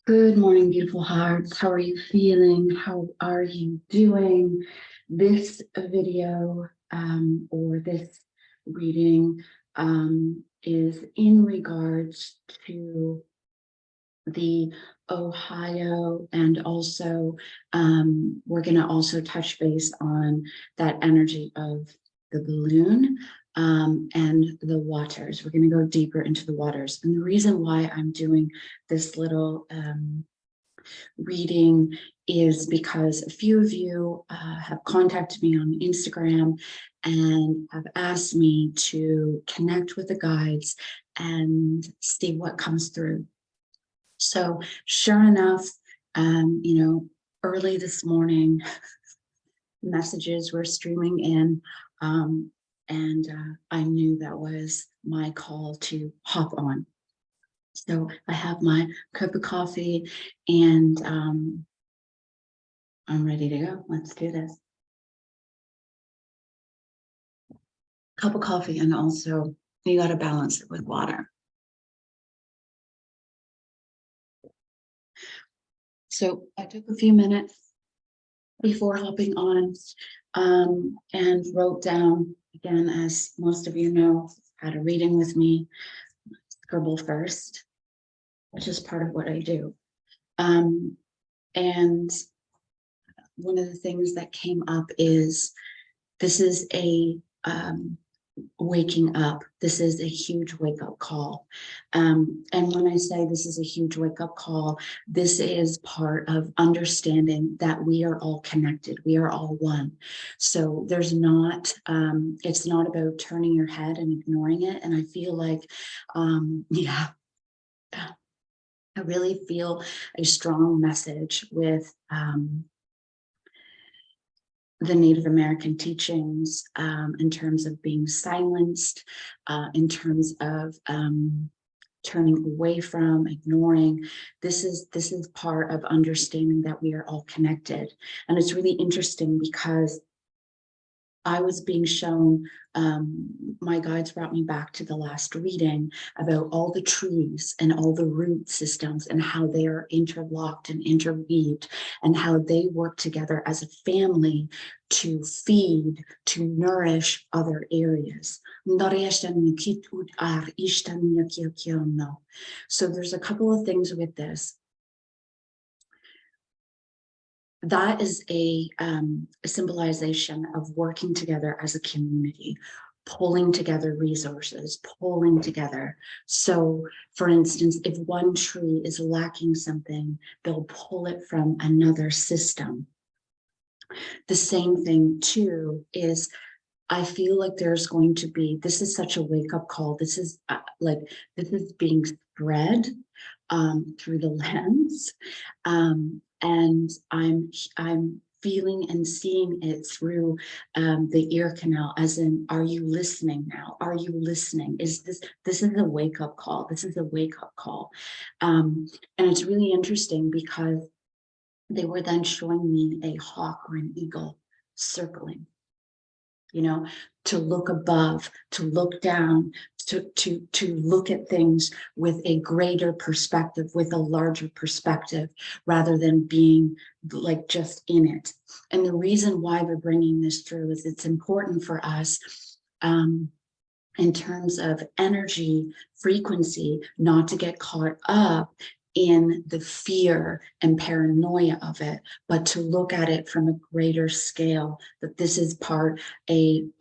Good morning, beautiful hearts. How are you feeling? How are you doing? This video or this reading is in regards to the Ohio, and also we're going to also touch base on that energy of the balloon and the waters. We're going to go deeper into the waters. And the reason why I'm doing this little reading is because a few of you have contacted me on Instagram and have asked me to connect with the guides and see what comes through. So sure enough, early this morning, messages were streaming in, and I knew that was my call to hop on. So I have my cup of coffee and I'm ready to go. Let's do this. Cup of coffee, and also you got to balance it with water. So I took a few minutes before hopping on and wrote down, again, as most of you know, had a reading with me, scribble first, which is part of what I do. And one of the things that came up is this is a waking up. This is a huge wake-up call. And when I say this is a huge wake-up call, this is part of understanding that we are all connected. We are all one. So there's not, it's not about turning your head and ignoring it. And I feel like, I really feel a strong message with the Native American teachings in terms of being silenced, in terms of turning away from, ignoring. This is part of understanding that we are all connected. And it's really interesting because I was being shown, my guides brought me back to the last reading about all the trees and all the root systems and how they are interlocked and interweaved and how they work together as a family to feed, to nourish other areas. So there's a couple of things with this. That is a symbolization of working together as a community, pulling together resources, pulling together. So, for instance, if one tree is lacking something, they'll pull it from another system. The same thing, too, is I feel like there's going to be, this is such a wake-up call. This is this is being spread through the lens. And I'm feeling and seeing it through the ear canal, as in, are you listening now? Are you listening? This is a wake-up call. This is a wake-up call. And it's really interesting because they were then showing me a hawk or an eagle circling, to look above, to look down, to look at things with a greater perspective, with a larger perspective, rather than being like just in it. And the reason why we're bringing this through is it's important for us in terms of energy frequency, not to get caught up in the fear and paranoia of it, but to look at it from a greater scale, that this is part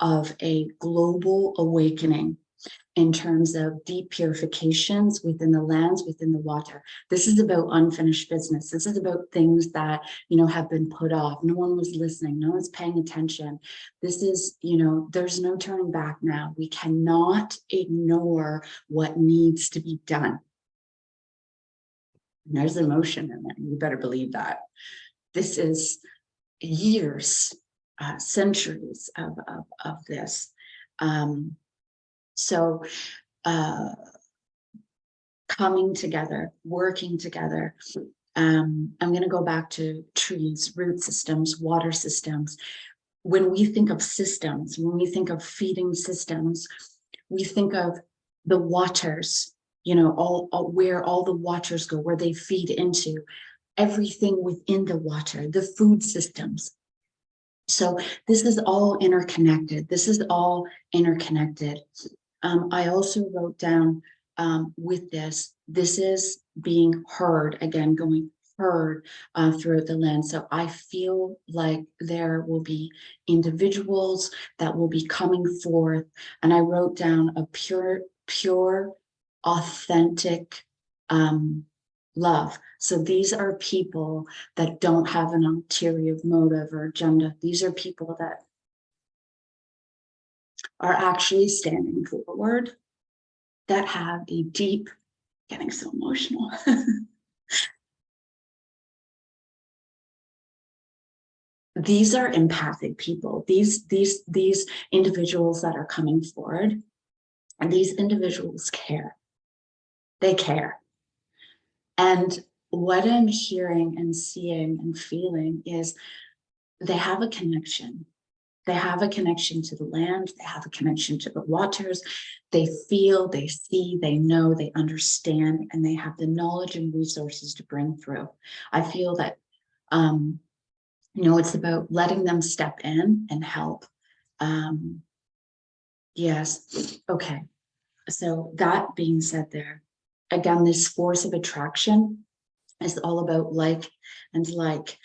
of a global awakening in terms of deep purifications within the lands, within the water. This is about unfinished business. This is about things that, have been put off. No one was listening. No one's paying attention. This is, there's no turning back now. We cannot ignore what needs to be done. And there's emotion in it. You better believe that. This is years, centuries of this. So coming together, working together. I'm going to go back to trees, root systems, water systems. When we think of systems, when we think of feeding systems, we think of the waters, all where all the waters go, where they feed into, everything within the water, the food systems. So this is all interconnected. This is all interconnected. I also wrote down with this is being heard, again, going heard throughout the land. So I feel like there will be individuals that will be coming forth. And I wrote down a pure, authentic love. So these are people that don't have an ulterior motive or agenda. These are people that are actually standing forward, that have a deep, getting so emotional. These are empathic people. These individuals that are coming forward, and these individuals care. They care. And what I'm hearing and seeing and feeling is they have a connection. They have a connection to the land. They have a connection to the waters. They feel, they see, they know, they understand, and they have the knowledge and resources to bring through. I feel that, it's about letting them step in and help. Yes. Okay. So that being said there, again, this force of attraction is all about like and like.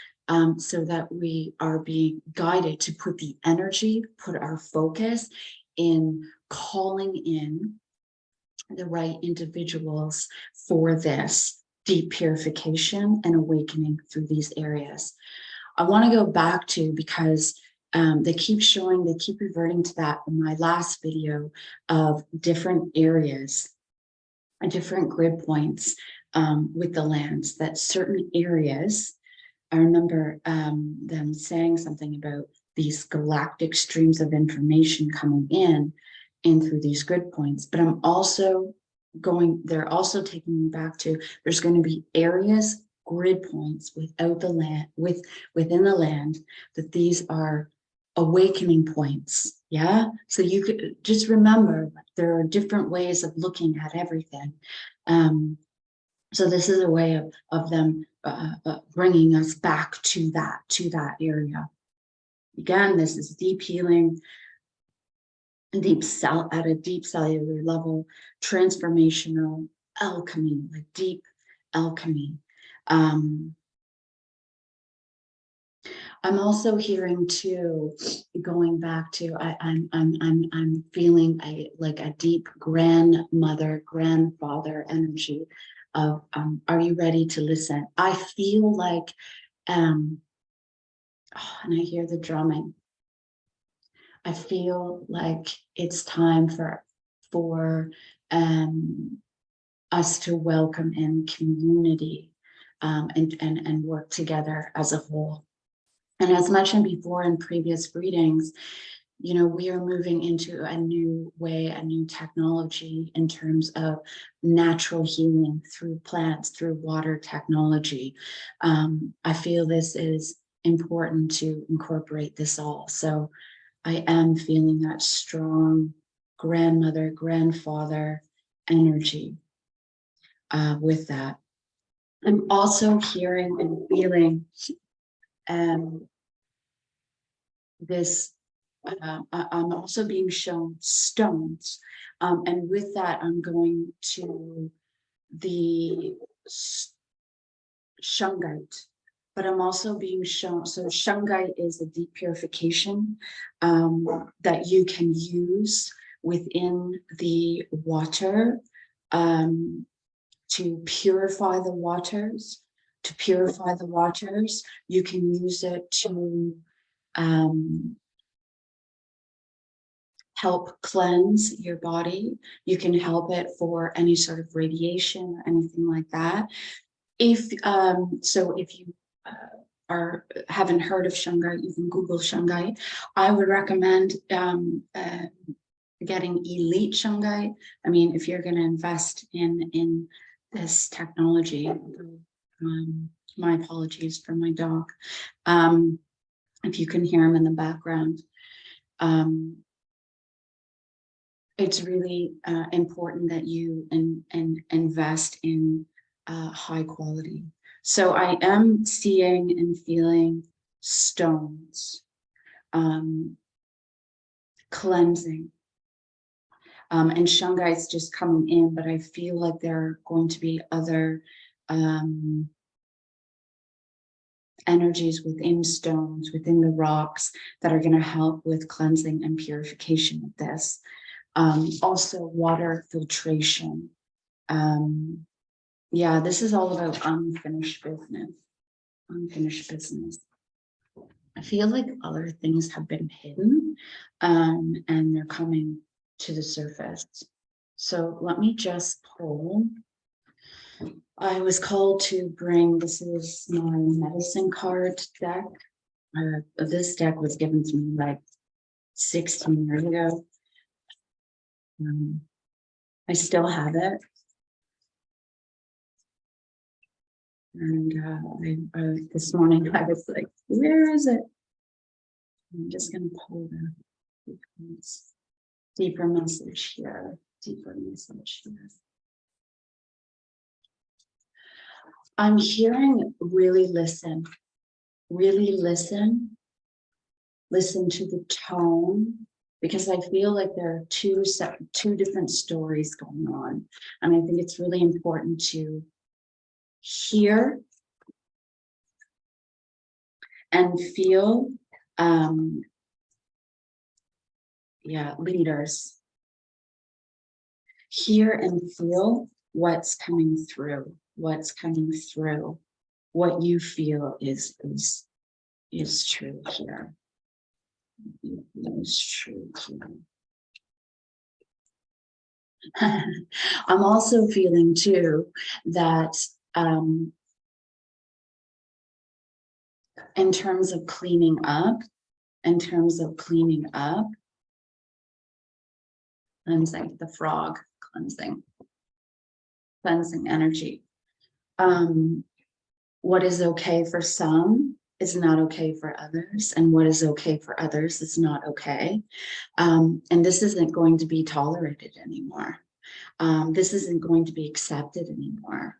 So that we are being guided to put the energy, put our focus in calling in the right individuals for this deep purification and awakening through these areas. I want to go back to, because they keep reverting to that in my last video, of different areas and different grid points with the lands, that certain areas, I remember them saying something about these galactic streams of information coming in through these grid points. But they're also taking me back to, there's going to be areas, grid points within the land, that these are awakening points. Yeah. So you could just remember there are different ways of looking at everything. So this is a way of them bringing us back to that area. Again, this is deep healing, at a deep cellular level, transformational alchemy, like deep alchemy. I'm also hearing too, going back to, I'm feeling like a deep grandmother, grandfather energy of, are you ready to listen? I feel like, and I hear the drumming. I feel like it's time for us to welcome in community and work together as a whole. And as mentioned before in previous readings, we are moving into a new way, a new technology in terms of natural healing through plants, through water technology. I feel this is important to incorporate this all. So I am feeling that strong grandmother, grandfather energy with that. I'm also hearing and feeling this. I'm also being shown stones, and with that I'm going to the shungite, but I'm also being shown, so shungite is a deep purification that you can use within the water to purify the waters. You can use it to help cleanse your body. You can help it for any sort of radiation or anything like that. If you haven't heard of shungite, you can Google shungite. I would recommend getting elite shungite. I mean, if you're going to invest in this technology, my apologies for my dog. If you can hear him in the background. it's really important that you invest in high quality. So I am seeing and feeling stones, cleansing, and shungite's just coming in, but I feel like there are going to be other energies within stones, within the rocks, that are going to help with cleansing and purification of this. Also water filtration. Yeah, this is all about unfinished business. Unfinished business. I feel like other things have been hidden, and they're coming to the surface. So let me just pull. I was called to bring, this is my medicine card deck. This deck was given to me like 16 years ago. I still have it. And this morning I was like, where is it? I'm just going to pull the deeper message here, deeper message here. I'm hearing really listen to the tone, because I feel like there are two different stories going on. And I think it's really important to hear and feel, leaders. Hear and feel what's coming through, what you feel is true here. Is true here. I'm also feeling too that in terms of cleaning up, cleansing, the frog, cleansing energy. What is okay for some is not okay for others, and what is okay for others is not okay. And this isn't going to be tolerated anymore. This isn't going to be accepted anymore.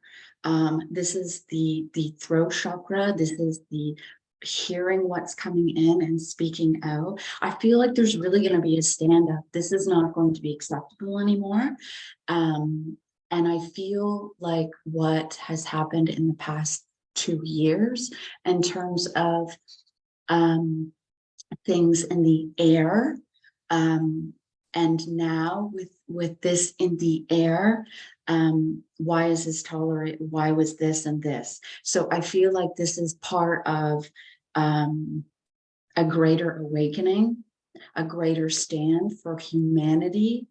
This is the throat chakra. This is the hearing what's coming in and speaking out. I feel like there's really going to be a stand up. This is not going to be acceptable anymore. And I feel like what has happened in the past 2 years in terms of things in the air, and now with this in the air, why is this tolerated? Why was this and this? So I feel like this is part of a greater awakening, a greater stand for humanity.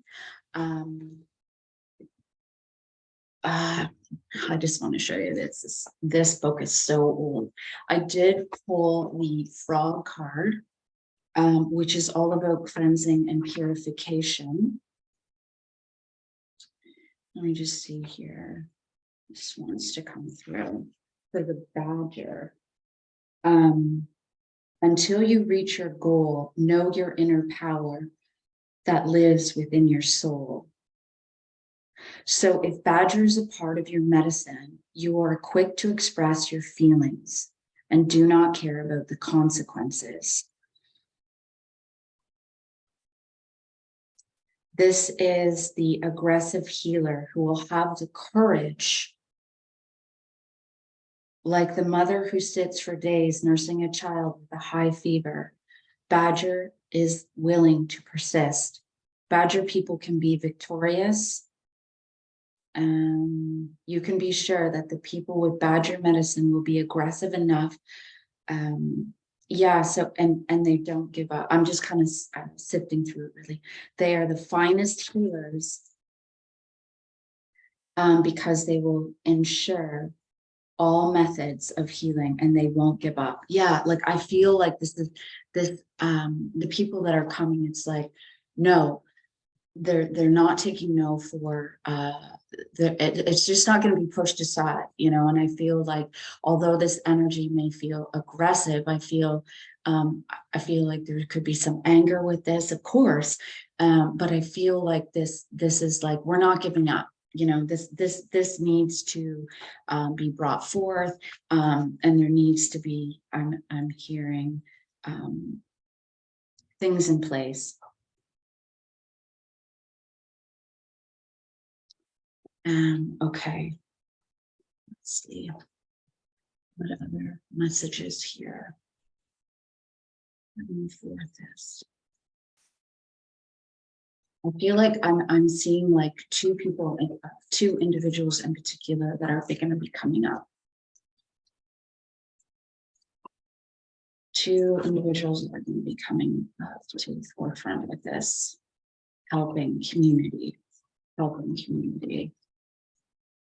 I just want to show you this book is so old. I did pull the frog card, which is all about cleansing and purification. Let me just see here. This wants to come through for the badger. Until you reach your goal, know your inner power that lives within your soul. So if badger is a part of your medicine, you are quick to express your feelings and do not care about the consequences. This is the aggressive healer who will have the courage, like the mother who sits for days nursing a child with a high fever. Badger is willing to persist. Badger people can be victorious. You can be sure that the people with badger medicine will be aggressive enough. So they don't give up. I'm just kind of sifting through it really. They are the finest healers, because they will ensure all methods of healing and they won't give up. Yeah, like I feel like the people that are coming, it's like, no, they're not taking no for it's just not going to be pushed aside, and I feel like although this energy may feel aggressive, I feel I feel like there could be some anger with this, of course, but I feel like this is like, we're not giving up. You know, this needs to be brought forth, and there needs to be, I'm hearing things in place. Okay, let's see what other messages here. Bringing forth this. I feel like I'm seeing like two people, two individuals in particular that are going to be coming up. Two individuals that are going to be coming up to the forefront with this, helping community.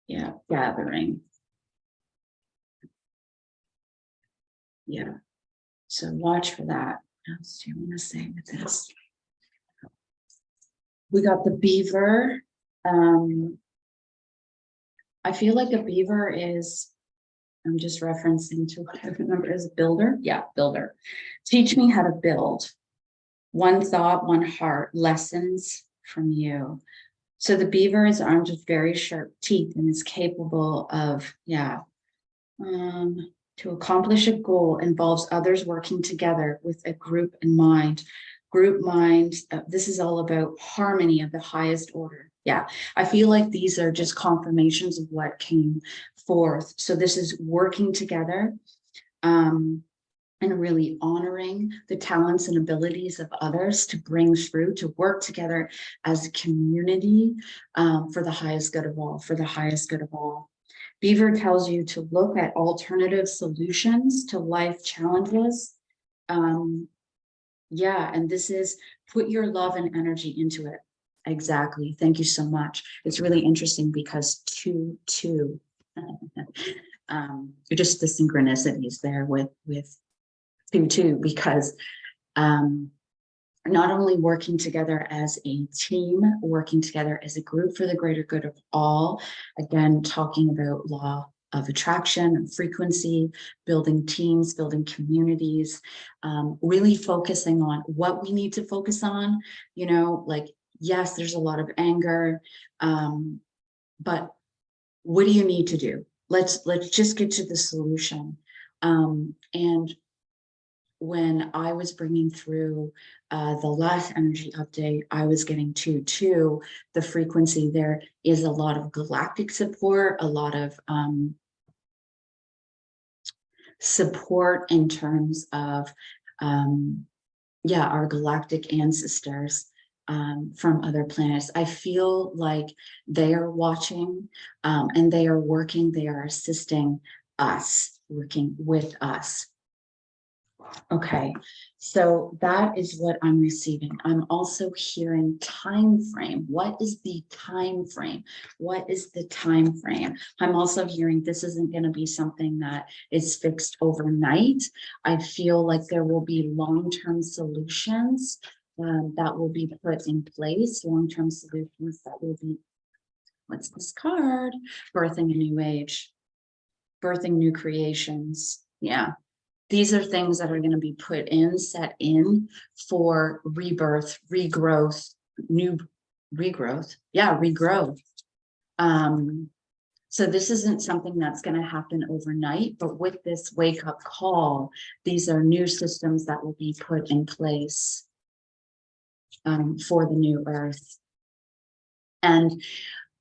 Yeah, gathering. Yeah. So watch for that. What else do you want to say with this? We got the beaver. I feel like a beaver is, I'm just referencing to what I remember as a builder. Yeah, builder. Teach me how to build. One thought, one heart, lessons from you. So the beaver is armed with very sharp teeth and is capable of, to accomplish a goal involves others working together with a group in mind. Group mind, this is all about harmony of the highest order. Yeah, I feel like these are just confirmations of what came forth. So this is working together, and really honoring the talents and abilities of others to bring through, to work together as a community, for the highest good of all, Beaver tells you to look at alternative solutions to life challenges. And this is put your love and energy into it. Exactly. Thank you so much. It's really interesting because two, just the synchronicities there with two, because not only working together as a team, working together as a group for the greater good of all, again, talking about law of attraction and frequency, building teams, building communities, really focusing on what we need to focus on, like, yes, there's a lot of anger, but what do you need to do? Let's just get to the solution. And when I was bringing through the last energy update, I was getting to the frequency. There is a lot of galactic support, a lot of support in terms of, our galactic ancestors from other planets. I feel like they are watching, and they are working, they are assisting us, working with us. Okay, so that is what I'm receiving. I'm also hearing time frame. What is the time frame? I'm also hearing this isn't going to be something that is fixed overnight. I feel like there will be long-term solutions that will be put in place, long-term solutions that will be, what's this card? Birthing a new age, birthing new creations. Yeah. These are things that are going to be put in, set in for rebirth, regrowth, new regrowth. Yeah, regrowth. So this isn't something that's going to happen overnight, but with this wake up call, these are new systems that will be put in place for the new earth. And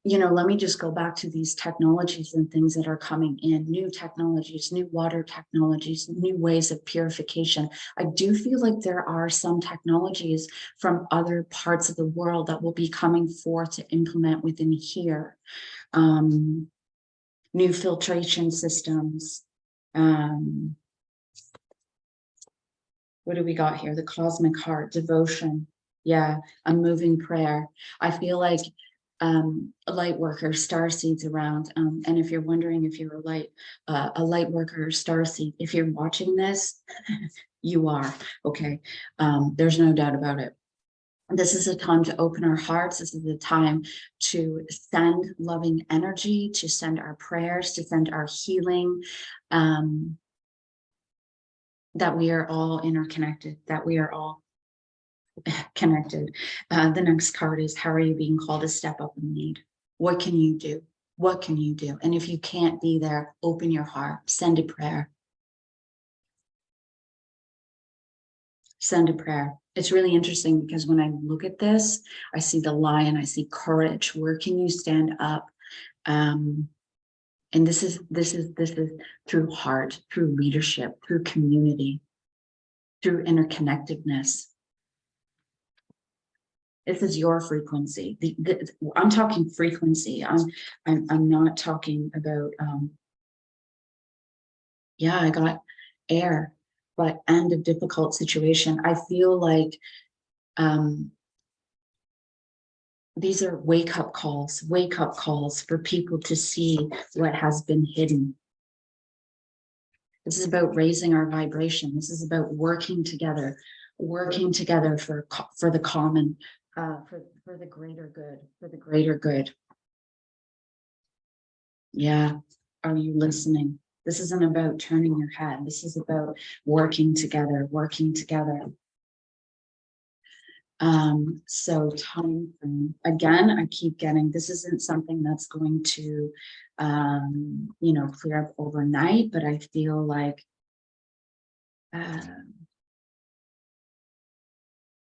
let me just go back to these technologies and things that are coming in, new technologies, new water technologies, new ways of purification. I do feel like there are some technologies from other parts of the world that will be coming forth to implement within here. New filtration systems. What do we got here? The cosmic heart, devotion. Yeah, a moving prayer. I feel like light worker, star seeds around. And if you're wondering if you're a light worker or star seed, if you're watching this, you are, okay? There's no doubt about it. This is a time to open our hearts. This is a time to send loving energy, to send our prayers, to send our healing. that we are all interconnected, that we are all connected. The next card is, how are you being called to step up and lead? What can you do? What can you do? And if you can't be there, open your heart, send a prayer. Send a prayer. It's really interesting because when I look at this, I see the lion, I see courage. Where can you stand up? And this is through heart, through leadership, through community, through interconnectedness. This is your frequency. I'm talking frequency. I'm not talking about yeah, I got air, but end of difficult situation. I feel like these are wake-up calls for people to see what has been hidden. This is about raising our vibration. This is about working together for the common, for the greater good, Yeah. Are you listening? This isn't about turning your head. This is about working together. So time frame, again, I keep getting, this isn't something that's going to, clear up overnight, but I feel like,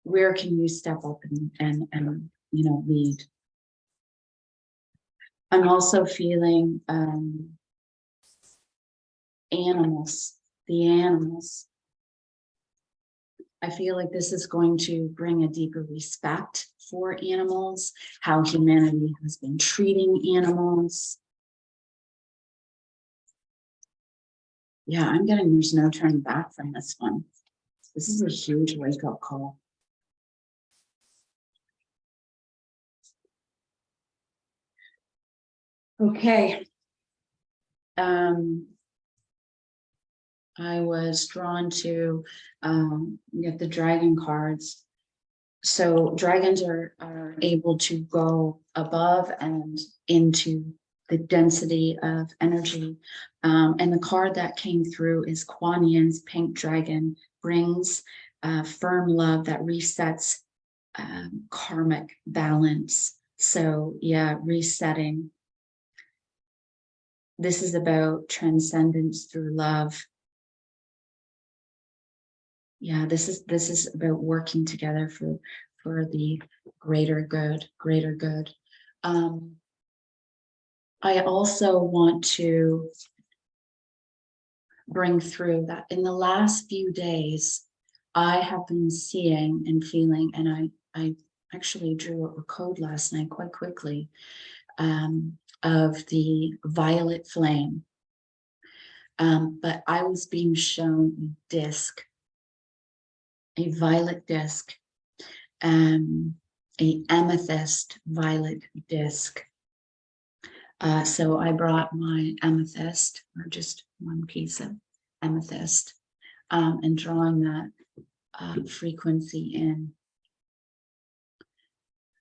where can you step up and lead? I'm also feeling, animals, the animals. I feel like this is going to bring a deeper respect for animals, how humanity has been treating animals. Yeah, I'm getting there's no turning back from this one. This is a huge wake-up call. Okay. I was drawn to get the dragon cards. So dragons are able to go above and into the density of energy. And the card that came through is Kuan Yin's pink dragon, brings firm love that resets karmic balance. So yeah, resetting. This is about transcendence through love. Yeah, this is about working together for the greater good. I also want to bring through that in the last few days, I have been seeing and feeling, and I actually drew a code last night quite quickly, of the violet flame. But I was being shown a violet disc, a amethyst violet disc. So I brought my amethyst, or just one piece of amethyst, and drawing that frequency in.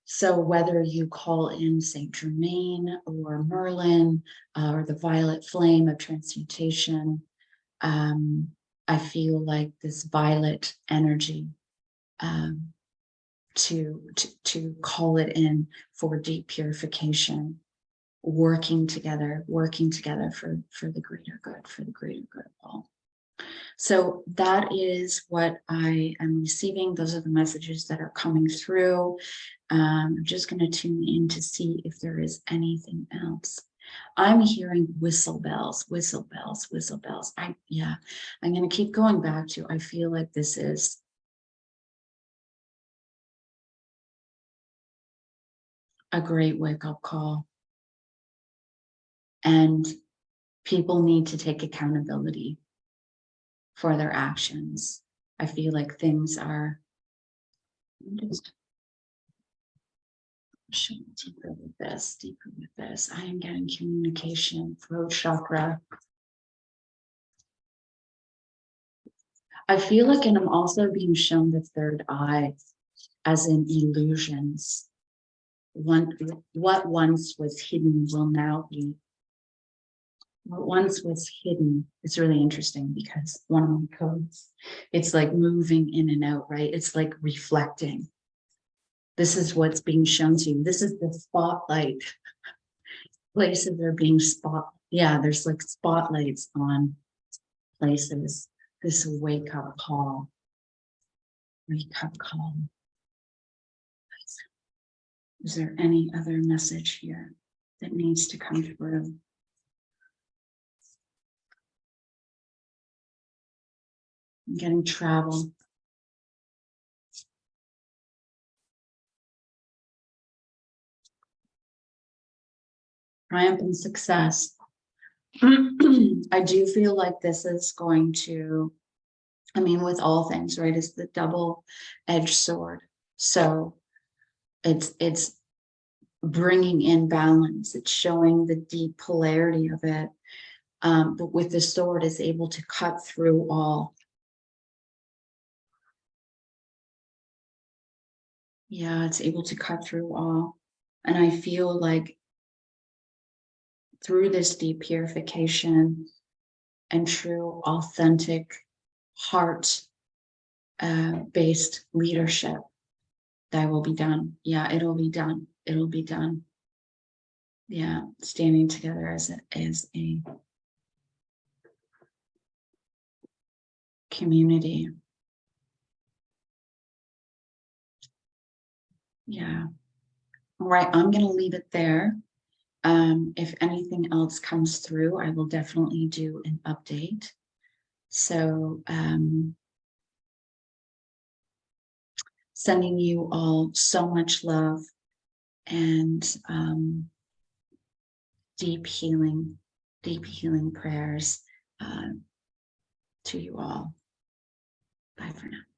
So whether you call in Saint Germain or Merlin, or the violet flame of transmutation, I feel like this violet energy, to call it in for deep purification, working together for the greater good of all. So that is what I am receiving. Those are the messages that are coming through. I'm just going to tune in to see if there is anything else. I'm hearing whistle bells. I'm going to keep going back to, I feel like this is a great wake-up call. And people need to take accountability for their actions. I feel like things are just deeper with this. I am getting communication, throat chakra. I feel like, and I'm also being shown the third eye, as in illusions. What once was hidden will now be what once was hidden. It's really interesting because one of my codes, it's like moving in and out, right? It's like reflecting. This is what's being shown to you. This is the spotlight. Places are being yeah, there's like spotlights on places. This wake up call. Wake up call. Is there any other message here that needs to come through? I'm getting travel. Triumph and success. I do feel like this is going to, I mean, with all things, right, is the double-edged sword. So it's bringing in balance. It's showing the deep polarity of it. But with the sword, it's able to cut through all. Yeah, it's able to cut through all. And I feel like through this deep purification and true, authentic, heart-based leadership, that will be done. Yeah, it'll be done. It'll be done. Yeah, standing together as a community. Yeah. All right, I'm going to leave it there. If anything else comes through, I will definitely do an update. So sending you all so much love and deep healing prayers to you all. Bye for now.